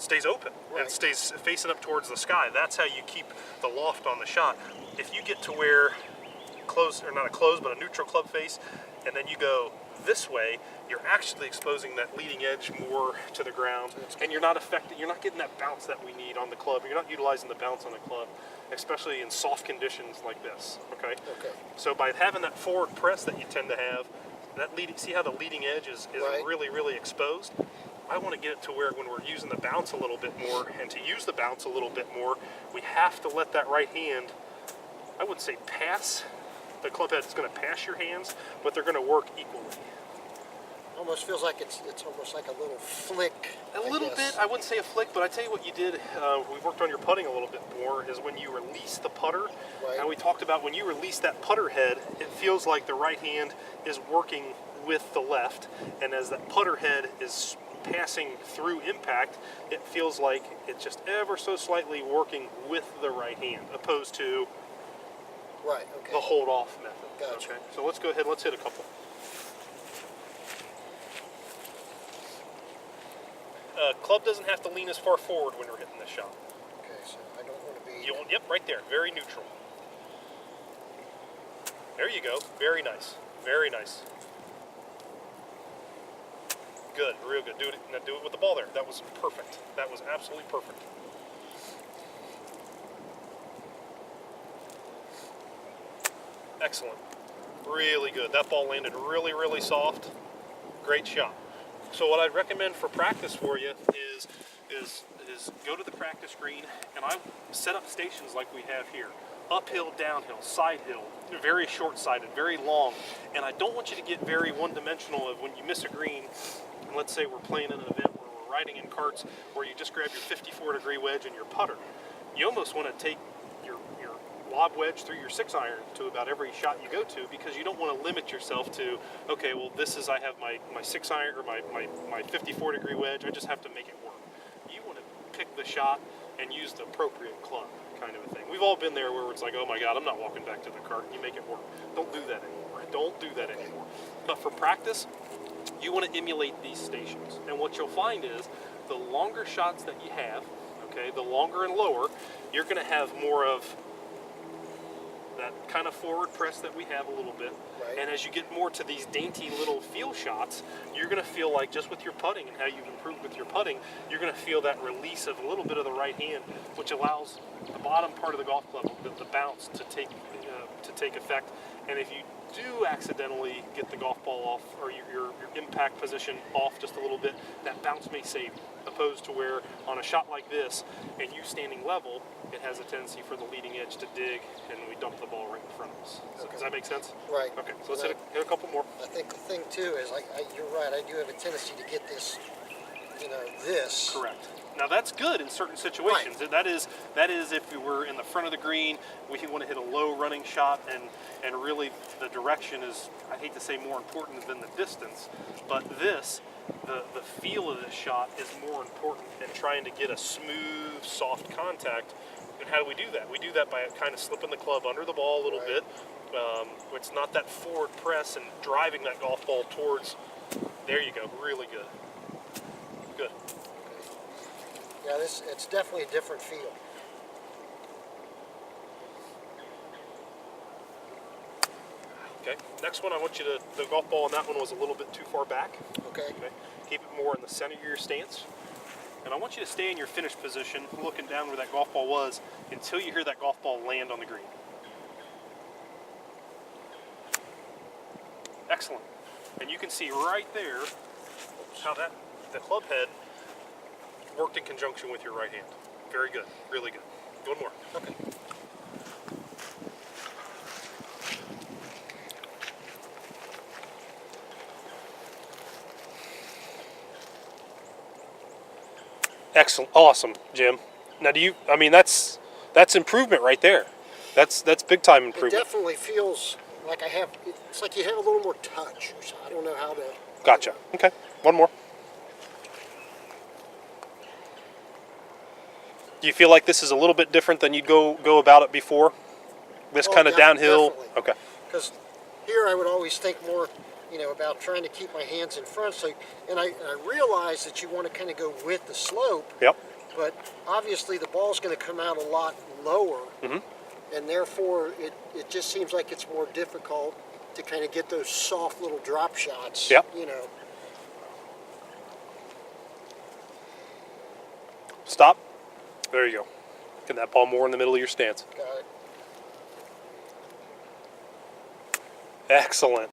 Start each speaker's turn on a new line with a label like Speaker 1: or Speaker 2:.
Speaker 1: stays open and stays facing up towards the sky. That's how you keep the loft on the shot. If you get to where close, or not a close, but a neutral club face, and then you go this way, you're actually exposing that leading edge more to the ground, and you're not getting that bounce that we need on the club. You're not utilizing the bounce on the club, especially in soft conditions like this, okay? So by having that forward press that you tend to have, that leading, see how the leading edge is really, really exposed? I want to get it to where when we're using the bounce a little bit more, and to use the bounce a little bit more, we have to let that right hand, I wouldn't say pass, the club head's going to pass your hands, but they're going to work equally.
Speaker 2: Almost feels like it's almost like a little flick.
Speaker 1: A little bit. I wouldn't say a flick, but I tell you what you did. We worked on your putting a little bit more. Is when you release the putter. And we talked about when you release that putter head, it feels like the right hand is working with the left, and as that putter head is passing through impact, it feels like it's just ever so slightly working with the right hand, opposed to the hold off method.
Speaker 2: Gotcha.
Speaker 1: Okay. So let's go ahead. Let's hit a couple. Club doesn't have to lean as far forward when we're hitting this shot.
Speaker 2: Okay, so I don't want to be...
Speaker 1: Yep, right there. Very neutral. There you go. Very nice. Very nice. Good. Real good. Do it. Now do it with the ball there. That was perfect. That was absolutely perfect. Excellent. Really good. That ball landed really, really soft. Great shot. So what I'd recommend for practice for you is go to the practice green, and I set up stations like we have here. Uphill, downhill, side hill, very short-sided, very long. And I don't want you to get very one-dimensional of when you miss a green, and let's say we're playing in an event where we're riding in carts where you just grab your 54-degree wedge and your putter. You almost want to take your lob wedge through your 6-iron to about every shot you go to, because you don't want to limit yourself to, okay, well this is, I have my 6-iron or my 54-degree wedge, I just have to make it work. You want to pick the shot and use the appropriate club, kind of a thing. We've all been there where it's like, oh my God, I'm not walking back to the cart, and you make it work. Don't do that anymore. Don't do that anymore. But for practice, you want to emulate these stations. And what you'll find is the longer shots that you have, okay, the longer and lower, you're going to have more of that kind of forward press that we have a little bit. And as you get more to these dainty little feel shots, you're going to feel like, just with your putting and how you've improved with your putting, you're going to feel that release of a little bit of the right hand, which allows the bottom part of the golf club, the bounce, to take effect. And if you do accidentally get the golf ball off, or your impact position off just a little bit, that bounce may save you. Opposed to where on a shot like this, and you standing level, it has a tendency for the leading edge to dig, and we dump the ball right in front of us. So does that make sense?
Speaker 2: Right.
Speaker 1: Okay, so let's hit a couple more.
Speaker 2: I think the thing too is, you're right, I do have a tendency to get this, this.
Speaker 1: Correct. Now that's good in certain situations. That is if we were in the front of the green, we want to hit a low running shot, and really the direction is, I hate to say more important than the distance, but the feel of this shot is more important than trying to get a smooth, soft contact. And how do we do that? We do that by kind of slipping the club under the ball a little bit. It's not that forward press and driving that golf ball towards. There you go. Really good. Good.
Speaker 2: Yeah, it's definitely a different feel.
Speaker 1: Okay, next one I want you to, the golf ball on that one was a little bit too far back.
Speaker 2: Okay.
Speaker 1: Keep it more in the center of your stance. And I want you to stay in your finish position, looking down where that golf ball was, until you hear that golf ball land on the green. Excellent. And you can see right there how the club head worked in conjunction with your right hand. Very good, really good. One more. Okay. Excellent, awesome, Jim. Now, that's improvement right there. That's big time improvement.
Speaker 2: It definitely feels like it's like you have a little more touch. I don't know how to.
Speaker 1: Gotcha. Okay, one more. Do you feel like this is a little bit different than you'd go about it before? This kind of downhill.
Speaker 2: Definitely.
Speaker 1: Okay.
Speaker 2: Because here I would always think more you know, about trying to keep my hands in front. So, and I realize that you want to kind of go with the slope.
Speaker 1: Yep.
Speaker 2: But obviously the ball's going to come out a lot lower,
Speaker 1: Mm-hmm.
Speaker 2: and therefore it just seems like it's more difficult to kind of get those soft little drop shots.
Speaker 1: Yep.
Speaker 2: You know.
Speaker 1: Stop. There you go. Get that ball more in the middle of your stance.
Speaker 2: Got it.
Speaker 1: Excellent.